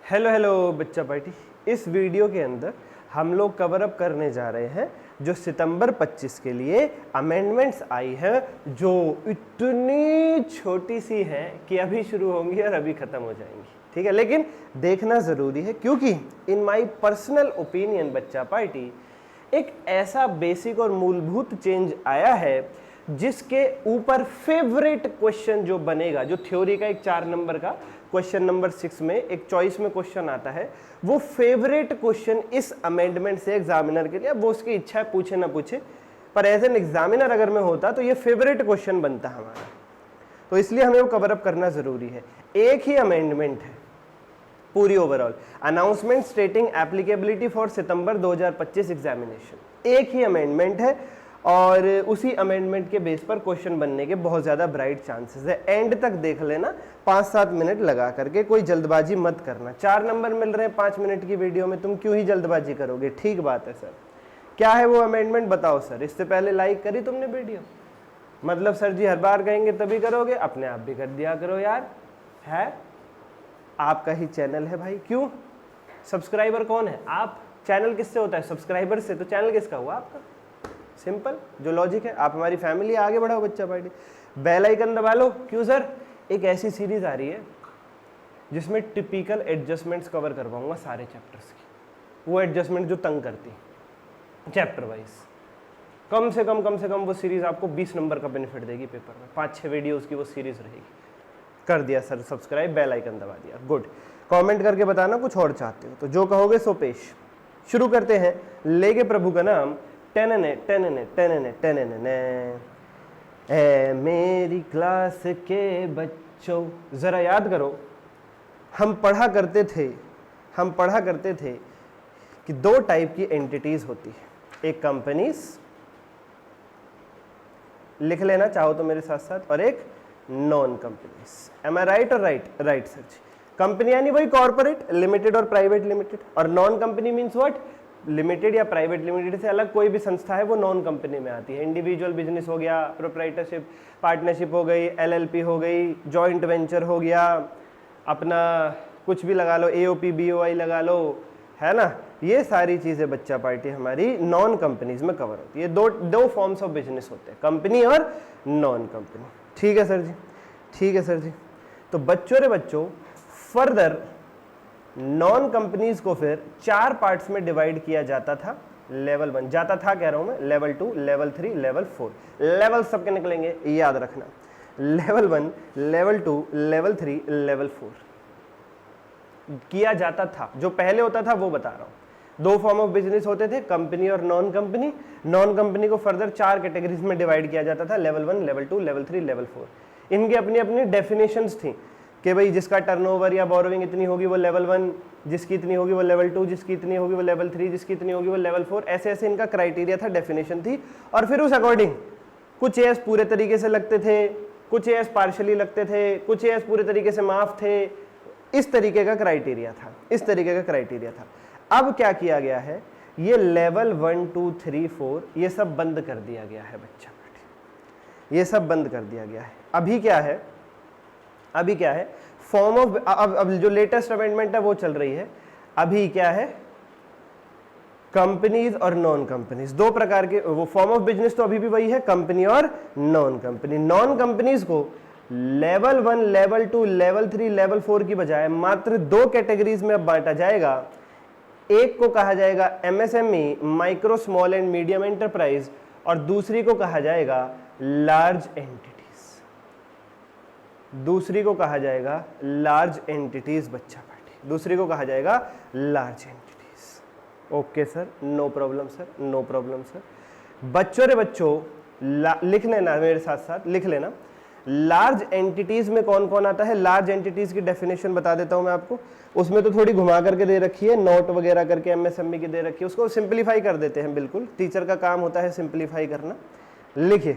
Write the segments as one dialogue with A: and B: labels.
A: Hello hello बच्चा party. इस video के अंदर हम लोग कवर अप करने जा रहे हैं जो सितंबर 25 के लिए अमेंडमेंट्स आई है, जो इतनी छोटी सी है कि अभी शुरू होंगी और अभी खत्म हो जाएंगी। ठीक है, लेकिन देखना जरूरी है क्योंकि इन माय पर्सनल ओपिनियन बच्चा पार्टी एक ऐसा बेसिक और मूलभूत चेंज आया है जिसके ऊपर फेवरेट क्वेश्चन जो बनेगा, जो थ्योरी का एक 4 नंबर का क्वेश्चन नंबर 6 में एक चॉइस में क्वेश्चन आता है, वो फेवरेट क्वेश्चन इस अमेंडमेंट से एग्जामिनर के लिए, वो उसकी इच्छा है पूछे ना पूछे, पर एज एन एग्जामिनर अगर मैं होता तो ये फेवरेट क्वेश्चन बनता हमारा। तो इसलिए हमें वो कवर अप करना जरूरी है। एक ही अमेंडमेंट है पूरी overall, announcement स्टेटिंग applicability for September 2025 examination, एक ही अमेंडमेंट है और उसी अमेंडमेंट के बेस पर क्वेश्चन बनने के बहुत ज़्यादा ब्राइट चांसेस है। एंड तक देख लेना, 5-7 मिनट लगा करके, कोई जल्दबाजी मत करना। 4 नंबर मिल रहे हैं 5 मिनट की वीडियो में, तुम क्यों ही जल्दबाजी करोगे। ठीक बात है सर, क्या है वो अमेंडमेंट बताओ सर। इससे पहले लाइक करी तुमने वीडियो? मतलब सर जी हर बार कहेंगे तभी करोगे, अपने आप भी कर दिया करो यार। है आपका ही चैनल है भाई, क्यों? सब्सक्राइबर कौन है? आप। चैनल किससे होता है? सब्सक्राइबर से। तो चैनल किसका हुआ? आपका। सिंपल जो लॉजिक है, आप हमारी फैमिली आगे बढ़ाओ बच्चा पार्टी। बेल आइकन दबा लो। क्यों सर? एक ऐसी सीरीज आ रही है जिसमें टिपिकल एडजस्टमेंट्स कवर करवाऊंगा सारे चैप्टर्स की, वो एडजस्टमेंट जो तंग करती चैप्टर वाइज। कम से कम वो सीरीज आपको 20 नंबर का बेनिफिट देगी पेपर में। 5-6 वीडियोस की वो सीरीज रहेगी। कर दिया सर सब्सक्राइब, बेल आइकन दबा दिया, गुड। कमेंट करके बताना कुछ और चाहते हो तो, जो कहोगे सो पेश। शुरू करते हैं। लेके प्रभु का नाम। टेनने टेनने टेनने टेनने। ए मेरी क्लास के बच्चों, जरा याद करो, हम पढ़ा करते थे कि 2 टाइप की एंटिटीज होती है, एक कंपनीज, लिख लेना चाहो तो मेरे साथ साथ, और एक नॉन कंपनीज। एम आई राइट और राइट? राइट सर जी। कंपनी यानी वही कॉर्पोरेट, लिमिटेड और प्राइवेट लिमिटेड, और non company means what? Limited या प्राइवेट लिमिटेड से अलग कोई भी संस्था है वो नॉन कंपनी में आती है। इंडिविजुअल बिजनेस हो गया, प्रोप्राइटरशिप, पार्टनरशिप हो गई, एलएलपी हो गई, जॉइंट वेंचर हो गया, अपना कुछ भी लगा लो, एओपी बीओआई लगा लो, है ना। ये सारी चीजें बच्चा पार्टी हमारी नॉन कंपनीज में कवर होती है। दो फॉर्म्स ऑफ बिजनेस होते हैं, कंपनी और नॉन कंपनी। ठीक है सर जी, ठीक है सर जी। तो बच्चों रे बच्चों, फर्दर नॉन कंपनीज को फिर 4 पार्ट्स में डिवाइड किया जाता था। लेवल 1 जाता था, कह रहा हूं मैं, लेवल 2, लेवल 3, लेवल 4। लेवल सबके निकलेंगे, याद रखना। लेवल 1, लेवल 2, लेवल 3, लेवल 4 किया जाता था। जो पहले होता था वो बता रहा हूं। 2 फॉर्म ऑफ बिजनेस होते थे, कंपनी और नॉन कंपनी। नॉन कंपनी को फर्दर 4 कैटेगरीज में डिवाइड किया जाता था, लेवल 1, लेवल 2, लेवल 3, लेवल 4। इनकी अपनी अपनी डेफिनेशंस थी कि भाई जिसका टर्नओवर या बोरोइंग इतनी होगी वो लेवल 1, जिसकी इतनी होगी वो लेवल 2, जिसकी इतनी होगी वो लेवल 3, जिसकी इतनी होगी वो लेवल 4। ऐसे ऐसे इनका क्राइटेरिया था, डेफिनेशन थी। और फिर उस अकॉर्डिंग कुछ एस पूरे तरीके से लगते थे, कुछ एस पार्शली लगते थे, कुछ एस पूरे तरीके से माफ थे। इस तरीके का क्राइटेरिया था, इस तरीके का क्राइटेरिया था। अब क्या किया गया है, ये लेवल 1, 2, 3, 4 ये सब बंद कर दिया गया है बच्चा, ये सब बंद कर दिया गया है। अभी क्या है, अभी क्या है, फॉर्म ऑफ, अब जो लेटेस्ट अमेंडमेंट है वो चल रही है। अभी क्या है, कंपनीज और नॉन कंपनीज, 2 प्रकार के। वो फॉर्म ऑफ बिजनेस तो अभी भी वही है, कंपनी और नॉन कंपनी। नॉन कंपनीज को लेवल 1, लेवल 2, लेवल 3, लेवल 4 की बजाय मात्र 2 कैटेगरीज में अब बांटा जाएगा। एक को कहा जाएगा MSME, micro small and medium enterprise, और दूसरी को कहा जाएगा लार्ज एंटिटीज। दूसरी को कहा जाएगा लार्ज एंटिटीज बच्चा पार्टी, दूसरी को कहा जाएगा large entities. Okay sir, no problem sir, no problem sir. बच्चों रे बच्चों, लिख लेना मेरे साथ साथ, लिख लेना। लार्ज एंटिटीज में कौन कौन आता है? लार्ज एंटिटीज की डेफिनेशन बता देता हूं मैं आपको। उसमें तो थोड़ी घुमा करके दे रखी है, नोट वगैरह करके एमएसएमई की दे रखी है, उसको सिंप्लीफाई कर देते हैं। बिल्कुल, टीचर का काम होता है सिंप्लीफाई करना। लिखिए,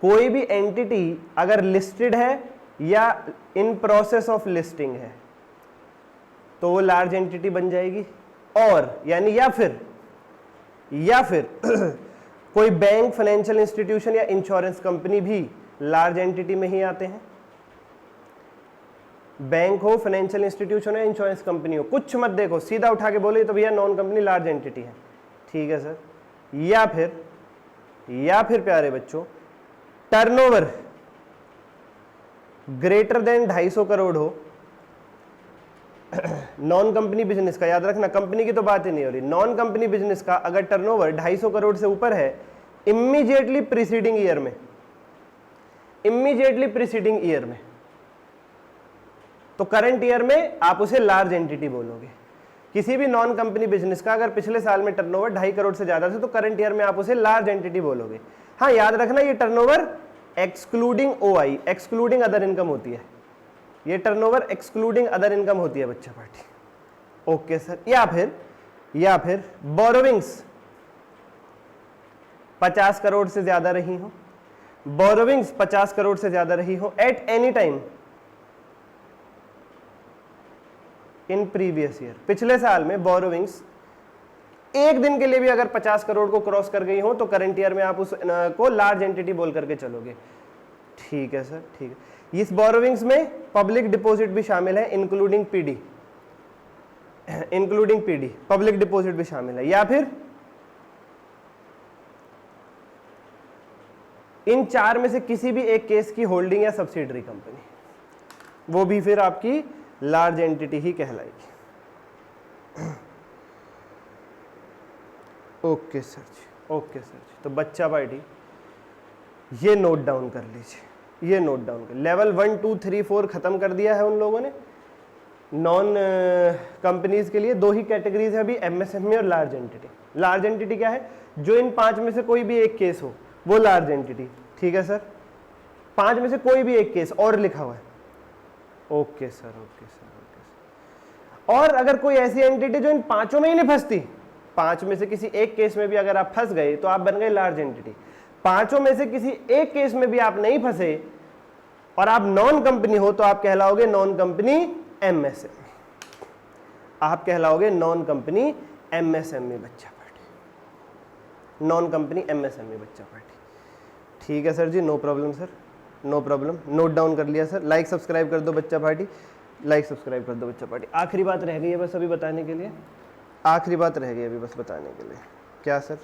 A: कोई भी एंटिटी अगर लिस्टेड है या इन प्रोसेस ऑफ लिस्टिंग है तो वो लार्ज एंटिटी बन जाएगी। और यानी या फिर कोई बैंक, फाइनेंशियल इंस्टीट्यूशन या इंश्योरेंस कंपनी भी लार्ज एंटिटी में ही आते हैं। बैंक हो, फाइनेंशियल इंस्टीट्यूशन हो, इंश्योरेंस कंपनी हो, कुछ मत देखो, सीधा उठा के बोले तो भैया नॉन कंपनी लार्ज एंटिटी है, ठीक है सर। या फिर प्यारे बच्चों, टर्नओवर ग्रेटर देन 250 करोड़ हो, नॉन कंपनी बिजनेस का, याद रखना कंपनी की तो बात ही नहीं हो रही, नॉन कंपनी बिजनेस का अगर टर्नओवर 250 करोड़ से ऊपर है इमीडिएटली प्रीसीडिंग ईयर में, तो करंट ईयर में आप उसे लार्ज एंटिटी बोलोगे। किसी भी नॉन कंपनी बिजनेस का अगर पिछले साल में टर्नओवर 2.5 करोड़ से ज्यादा था तो करंट ईयर में आप उसे लार्ज एंटिटी बोलोगे। हाँ, याद रखना ये turnover excluding OI, excluding other income होती है, ये टर्नओवर एक्सक्लूडिंग अदर इनकम होती है बच्चा पार्टी। Okay sir. या फिर बोरोविंग्स 50 करोड़ से ज्यादा रही हो, बोरोविंग्स 50 करोड़ से ज्यादा रही हो at any time in previous year, पिछले साल में बोरोविंग्स एक दिन के लिए भी अगर 50 करोड़ को क्रॉस कर गई हो तो करंट ईयर में आप उस को लार्ज एंटिटी बोल करके चलोगे। ठीक है सर, ठीक है। इस बोरोविंग्स में पब्लिक डिपॉजिट भी शामिल है, इंक्लूडिंग पीडी, पब्लिक डिपॉजिट भी शामिल है। या फिर इन चार में से किसी भी एक केस की होल्डिंग या सब्सिडरी कंपनी, वो भी फिर आपकी लार्ज एंटिटी ही कहलाएगी। ओके सर जी, ओके सर जी। तो बच्चा पार्टी ये नोट डाउन कर लीजिए, ये नोट डाउन कर, लेवल 1 2 3 4 खत्म कर दिया है उन लोगों ने। नॉन कंपनीज के लिए दो ही कैटेगरीज है अभी, MSME और लार्ज एंटिटी। लार्ज एंटिटी क्या है? जो इन 5 में से कोई भी एक केस हो वो लार्ज एंटिटी, ठीक है सर। 5 में से कोई भी एक केस और लिखा हुआ है। Okay sir, okay sir, okay sir. और अगर कोई ऐसी एंटिटी जो इन 5 में ही नहीं फंसती, 5 में से किसी एक केस में भी अगर आप फंस गए तो आप बन गए लार्ज एंटिटी। 5 में से किसी एक केस में भी आप नहीं फंसे और आप नॉन कंपनी हो तो आप कहलाओगे नॉन कंपनी MSME, आप कहलाओगे नॉन कंपनी MSME बच्चा पार्टी, नॉन कंपनी MSME बच्चा पार्टी। ठीक है sir ji, no problem sir, no problem, note down कर लिया सर। लाइक सब्सक्राइब कर दो बच्चा पार्टी, लाइक सब्सक्राइब कर दो बच्चा पार्टी। आखिरी बात रह गई है बस अभी बताने के लिए, आखिरी बात रह गई अभी बस बताने के लिए। क्या सर?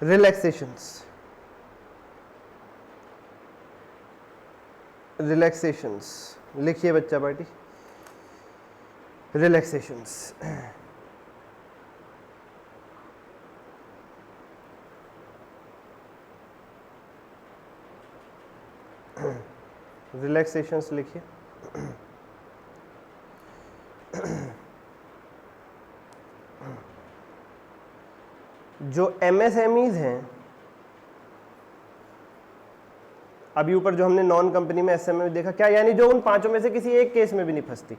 A: रिलैक्सेशंस, रिलैक्सेशंस लिखिए बच्चा पार्टी, रिलैक्सेशंस। रिलैक्सेशंस लिखिए। जो MSMEs हैं, अभी ऊपर जो हमने नॉन कंपनी में SME देखा, क्या यानी जो उन 5 में से किसी एक केस में भी नहीं फंसती,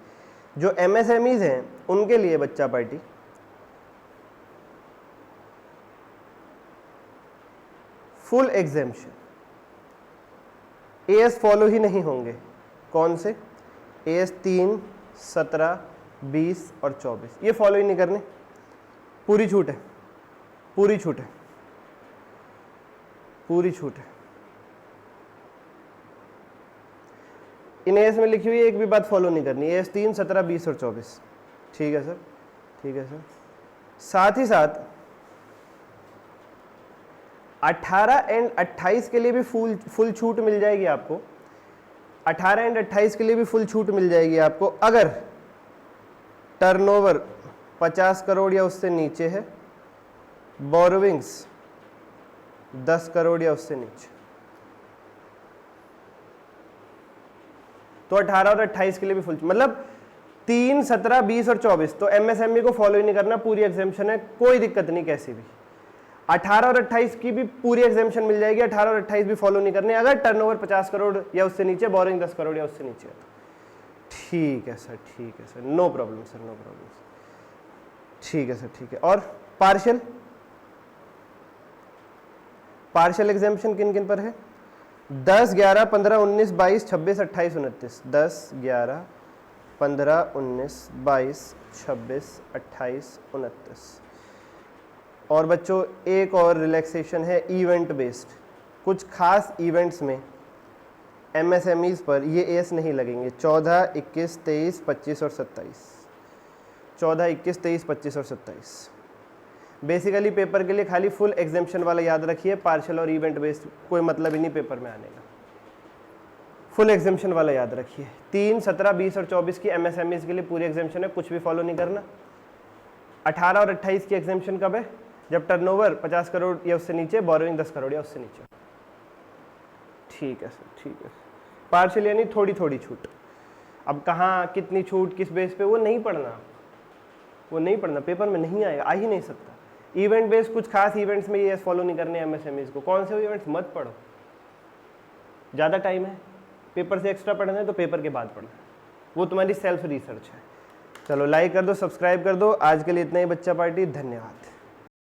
A: जो MSMEs हैं उनके लिए बच्चा party full exemption, AS follow ही नहीं होंगे। कौन से? AS 3, 17, 20 और 24, ये फॉलो ही नहीं करने, पूरी छूट है, पूरी छूट है, पूरी छूट है। इन AS में लिखी हुई एक भी बात फॉलो नहीं करनी, AS 3, 17, 20 और 24। ठीक है सर, ठीक है सर। साथ ही साथ 18 एंड 28 के लिए भी फुल छूट मिल जाएगी आपको, 18 एंड 28 के लिए भी फुल छूट मिल जाएगी आपको अगर टर्नओवर 50 करोड़ या उससे नीचे है, बोरोविंग्स 10 करोड़ या उससे नीचे। तो 18 और 28 के लिए भी फुल, मतलब 3, 17, 20 और 24 तो MSME को फॉलो ही नहीं करना, पूरी एग्जेम्पशन है, कोई दिक्कत नहीं कैसी भी। 18 और 28 की भी पूरी एग्जेम्पशन मिल जाएगी, 18 और 28 भी फॉलो नहीं करने अगर टर्नओवर 50 करोड़ या उससे नीचे, बोरिंग 10 करोड़ या उससे नीचे है। ठीक है सर, ठीक है sir, no problem sir, no problem sir. ठीक है सर, ठीक है। और पार्शियल, पार्शियल एग्जेम्पशन किन किन पर है? 10, 11, 15, 19, 22, 26, 28, 29। 10, 11, 15, 19, 22, 26, 28, 29। और बच्चों एक और रिलैक्सेशन है इवेंट बेस्ड, कुछ खास इवेंट्स में MSMEs पर ये एस नहीं लगेंगे। 14, 21, 23, 25 और 27। 14, 21, 23, 25 और 27। बेसिकली पेपर के लिए खाली फुल एग्जाम्पशन वाला याद रखिए, पार्शियल और इवेंट बेस्ड कोई मतलब ही नहीं पेपर में आने का। फुल एग्जाम्पशन वाला याद रखिए। 3, 17, 20 और 24 की MSMEs के लिए पूरी एग्जाम्पशन है, कुछ भी फॉलो नहीं करना। 18 और 28 की एग्जाम्पशन कब है? जब टर्नओवर 50 करोड़ या उससे नीचे, बोरोइंग 10 करोड़ या उससे नीचे। ठीक है सर, ठीक है। पार्शियल यानी थोड़ी थोड़ी छूट। अब कहाँ कितनी छूट, किस बेस पे, वो नहीं पढ़ना, वो नहीं पढ़ना, पेपर में नहीं आएगा, आ ही नहीं सकता। इवेंट बेस्ड कुछ खास इवेंट्स में ये फॉलो नहीं करने MSMEs को। कौन से इवेंट्स? मत पढ़ो, ज़्यादा टाइम है, पेपर से एक्स्ट्रा पढ़ना है तो पेपर के बाद पढ़ना, वो तुम्हारी सेल्फ रिसर्च है। चलो लाइक कर दो, सब्सक्राइब कर दो। आज के लिए इतना ही बच्चा पार्टी, धन्यवाद।